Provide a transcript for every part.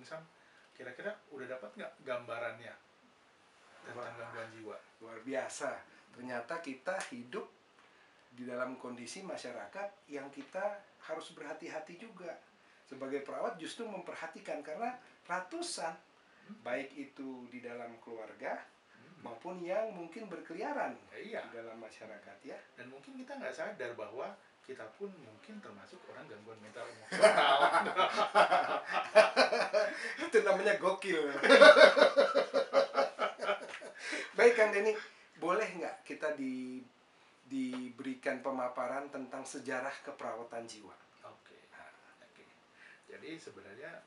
Bung Sam, kira-kira udah dapat nggak gambarannya tentang gangguan jiwa? Luar biasa. Ternyata kita hidup di dalam kondisi masyarakat yang kita harus berhati-hati juga. Sebagai perawat justru memperhatikan, karena ratusan, baik itu di dalam keluarga maupun yang mungkin berkeliaran Iya. di dalam masyarakat ya. Dan mungkin kita nggak sadar bahwa kita pun mungkin termasuk orang gangguan mental emosional. Itu namanya gokil. Baik Kang Denny, boleh nggak kita diberikan pemaparan tentang sejarah keperawatan jiwa? Oke. Jadi sebenarnya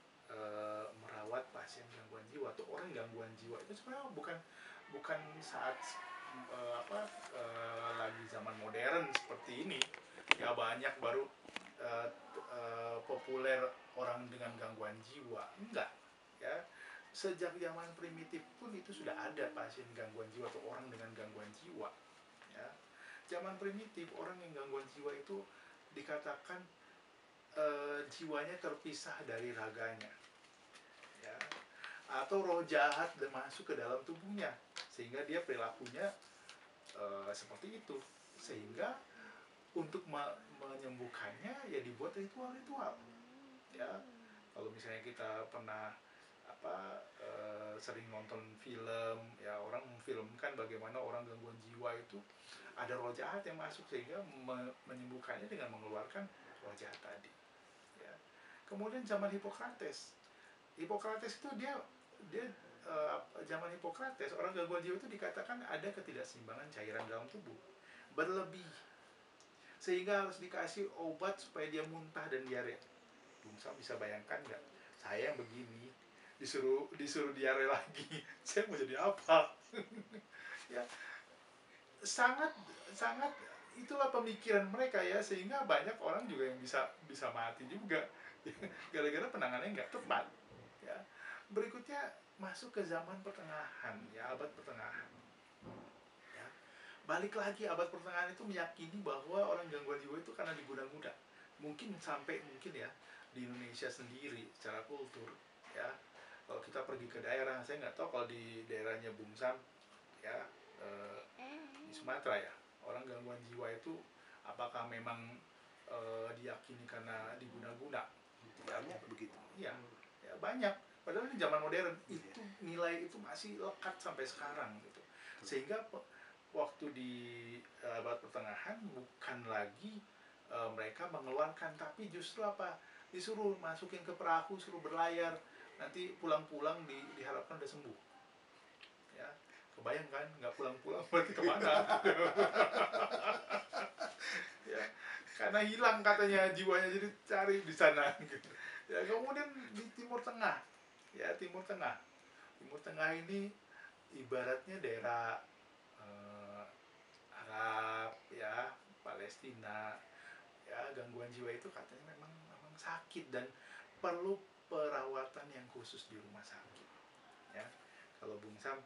merawat pasien gangguan jiwa atau orang gangguan jiwa itu sebenarnya bukan saat lagi zaman modern seperti ini. Ya banyak baru populer orang dengan gangguan jiwa. Enggak, ya. Sejak zaman primitif pun itu sudah ada pasien gangguan jiwa atau orang dengan gangguan jiwa. Ya. Zaman primitif orang yang gangguan jiwa itu dikatakan jiwanya terpisah dari raganya, ya, atau roh jahat masuk ke dalam tubuhnya sehingga dia perilakunya seperti itu, sehingga untuk menyembuhkannya ya dibuat ritual-ritual, ya. Kalau misalnya kita pernah sering nonton film, ya, orang memfilmkan bagaimana orang gangguan jiwa itu ada roh jahat yang masuk sehingga menyembuhkannya dengan mengeluarkan roh jahat tadi. Kemudian zaman Hippocrates itu dia zaman Hippocrates orang gangguan jiwa itu dikatakan ada ketidakseimbangan cairan dalam tubuh berlebih sehingga harus dikasih obat supaya dia muntah dan diare. Bung Sam bisa bayangkan nggak, saya yang begini disuruh diare lagi, saya mau jadi apa? Ya, sangat itulah pemikiran mereka ya, sehingga banyak orang juga yang bisa mati juga gara-gara penanganannya nggak tepat, ya. Berikutnya masuk ke zaman pertengahan, ya, abad pertengahan, ya. Balik lagi, abad pertengahan itu meyakini bahwa orang gangguan jiwa itu karena diguna-guna, mungkin ya di Indonesia sendiri secara kultur, ya. Kalau kita pergi ke daerah, saya nggak tahu kalau di daerahnya Bung Sam, ya, di Sumatera, ya, orang gangguan jiwa itu apakah memang diyakini karena diguna-guna? Banyak begitu. Iya, ya, banyak. Padahal ini zaman modern itu nilai itu masih lekat sampai sekarang gitu. Sehingga waktu di abad pertengahan bukan lagi mereka mengeluarkan, tapi justru disuruh masukin ke perahu, suruh berlayar, nanti pulang-pulang diharapkan udah sembuh, ya. Kebayang kan, nggak pulang-pulang berarti kemana? Ya, karena hilang katanya jiwanya, jadi cari di sana gitu. Ya, kemudian di Timur Tengah, ya, Timur Tengah ini ibaratnya daerah Arab, ya, Palestina, ya, gangguan jiwa itu katanya memang sakit dan perlu perawatan yang khusus di rumah sakit, ya. Kalau Bung Sam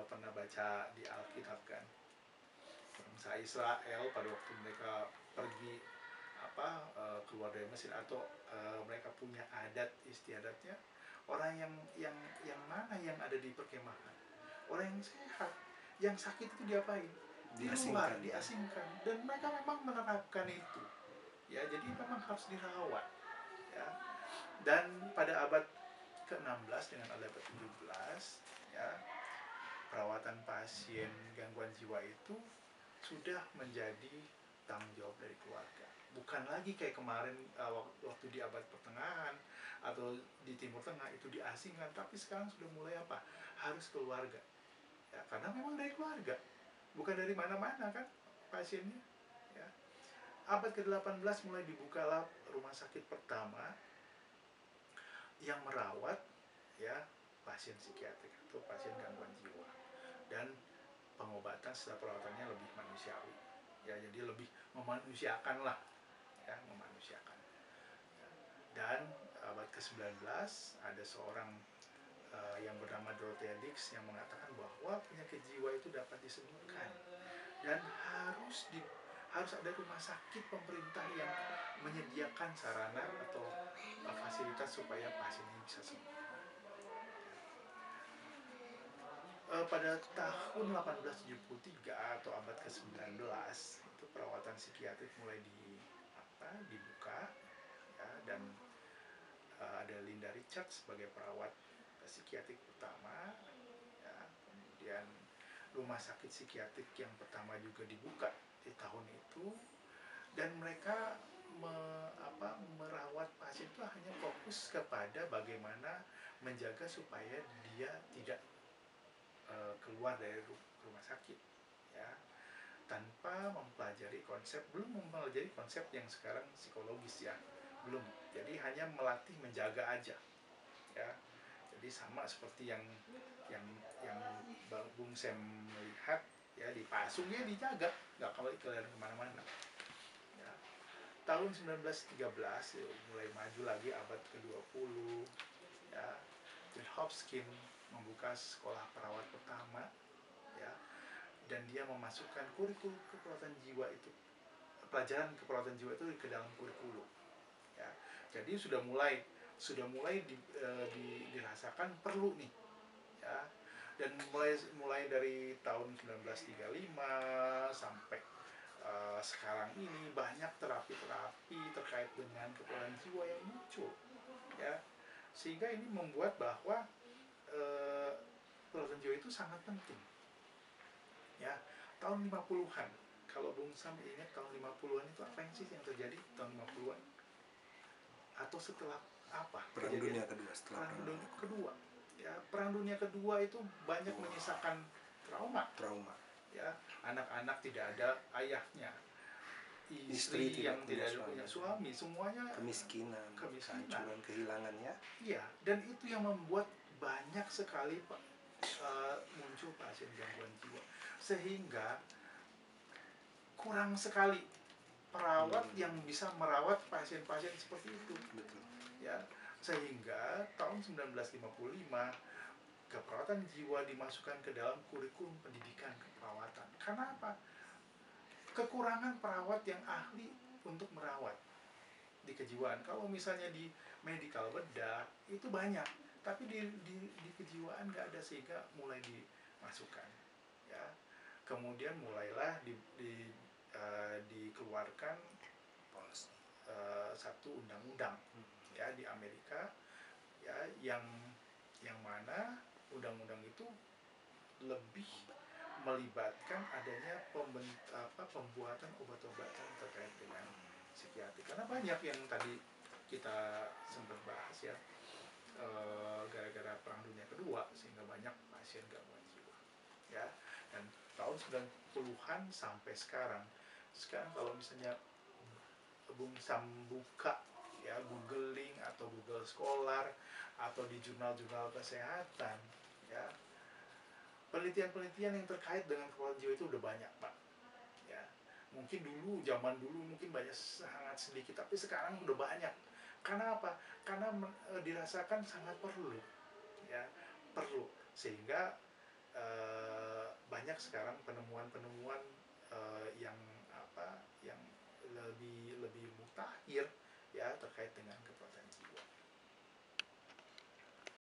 pernah baca di Alkitab kan, bangsa Israel pada waktu mereka pergi keluar dari Mesir, atau mereka punya adat istiadatnya, orang yang mana yang ada di perkemahan, orang yang sehat, yang sakit itu diapain? Diasingkan, dan mereka memang menerapkan itu, ya. Jadi memang harus dirawat, ya. Dan pada abad ke-16 dengan abad ke-17, ya, perawatan pasien gangguan jiwa itu sudah menjadi tanggung jawab dari keluarga. Bukan lagi kayak kemarin waktu di abad pertengahan atau di Timur Tengah itu diasingkan, tapi sekarang sudah mulai harus keluarga, ya, karena memang dari keluarga, bukan dari mana-mana kan pasiennya, ya. Abad ke-18 mulai dibukalah rumah sakit pertama yang merawat, ya, pasien psikiatrik atau pasien gangguan jiwa, dan pengobatan setelah perawatannya lebih manusiawi, ya, jadi lebih memanusiakan lah, ya, memanusiakan. Dan abad ke-19 ada seorang yang bernama Dorothea Dix yang mengatakan bahwa penyakit jiwa itu dapat disembuhkan dan harus ada rumah sakit pemerintah yang menyediakan sarana atau fasilitas supaya pasien ini bisa sembuh. Pada tahun 1873 atau abad ke-19 itu perawatan psikiatrik mulai dibuka, ya, dan ada Linda Richards sebagai perawat psikiatrik pertama, ya. Kemudian rumah sakit psikiatrik yang pertama juga dibuka di tahun itu, dan mereka merawat pasien itu hanya fokus kepada bagaimana menjaga supaya dia tidak keluar dari rumah sakit, ya, tanpa belum mempelajari konsep yang sekarang psikologis, ya, belum. Jadi hanya melatih menjaga aja, ya. Jadi sama seperti yang Bung Sam melihat, ya, dipasungnya dijaga, nggak kalau kelihatan kemana-mana, ya. Tahun 1913 ya, mulai maju lagi abad ke-20, ya, John Hopkins membuka sekolah perawat pertama, ya, dan dia memasukkan kurikulum keperawatan jiwa itu, pelajaran keperawatan jiwa itu ke dalam kurikulum, ya. Jadi sudah mulai dirasakan perlu nih, ya. Dan mulai dari tahun 1935 sampai sekarang ini banyak terapi-terapi terkait dengan keperawatan jiwa yang muncul, ya, sehingga ini membuat bahwa keperawatan jiwa itu sangat penting, ya. Tahun 50-an, kalau Bung Sam ingat tahun 50-an itu apa yang sih yang terjadi tahun 50-an? Atau setelah apa? Perang Dunia Kedua, setelah Perang Dunia Kedua. Ya, Perang Dunia Kedua itu banyak menyisakan trauma, ya. Anak-anak tidak ada ayahnya, istri yang tidak ada punya suami, semuanya kemiskinan, kehancuran, kehilangannya. Iya, dan itu yang membuat banyak sekali muncul pasien gangguan jiwa, sehingga kurang sekali perawat yang bisa merawat pasien-pasien seperti itu. Betul. Ya, sehingga tahun 1955 keperawatan jiwa dimasukkan ke dalam kurikulum pendidikan keperawatan. Karena apa? Kekurangan perawat yang ahli untuk merawat di kejiwaan. Kalau misalnya di medical bedah itu banyak, tapi di kejiwaan nggak ada, sehingga mulai dimasukkan, ya. Kemudian mulailah dikeluarkan satu undang-undang, ya, di Amerika, ya, yang mana undang-undang itu lebih melibatkan adanya pembuatan obat-obatan terkait dengan psikiatri, karena banyak yang tadi kita sempat bahas, ya, gara-gara Perang Dunia Kedua sehingga banyak pasien gangguan jiwa, ya. Dan tahun 90-an sampai sekarang kalau misalnya Bung Sam buka, ya, googling atau Google Scholar atau di jurnal-jurnal kesehatan, ya, penelitian-penelitian yang terkait dengan keperawatan jiwa itu udah banyak, Pak, ya. Mungkin zaman dulu mungkin banyak, sangat sedikit, tapi sekarang udah banyak. Karena apa? Karena dirasakan sangat perlu, ya, sehingga banyak sekarang penemuan-penemuan yang lebih mutakhir, ya, terkait dengan keperawatan jiwa.